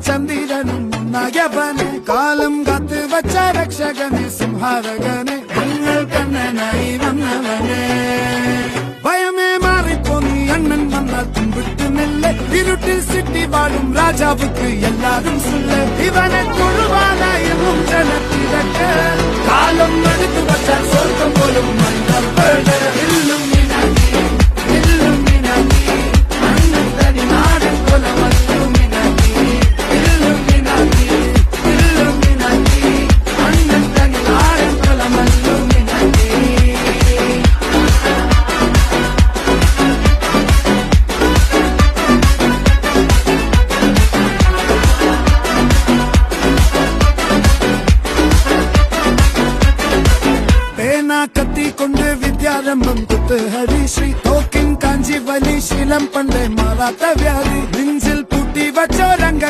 ചന്ദ്രനും ഒന്നായവനെ കാലം കാത്ത് വച്ച രക്ഷകനെ സിംഹാരകനെ നിങ്ങൾ കണ്ണനായി വന്നവനെ ഭയമേ മാറിപ്പോ നീ അണ്ണൻ വന്നാൽ തുമ്പിട്ട് നെല്ല് ഇരുട്ടിൽ സിറ്റി വാഴും രാജാവുക്ക് എല്ലാരും സുല്ല് ഇവനെ തൊഴുവാനായും ജനത്തിരക്ക് കാലം എടുത്തു വച്ചാൽ സ്വർഗം പോലും മണ്ണപ്പേട് കത്തിക്കൊണ്ട് വിദ്യാരംഭം കുത്ത് ഹരിശ്രീ തോക്കിൻ കാഞ്ചി വലി ശീലം പണ്ടേ മാറാത്ത വ്യാധി നെഞ്ചിൽ പൂട്ടി വച്ചോരംഗ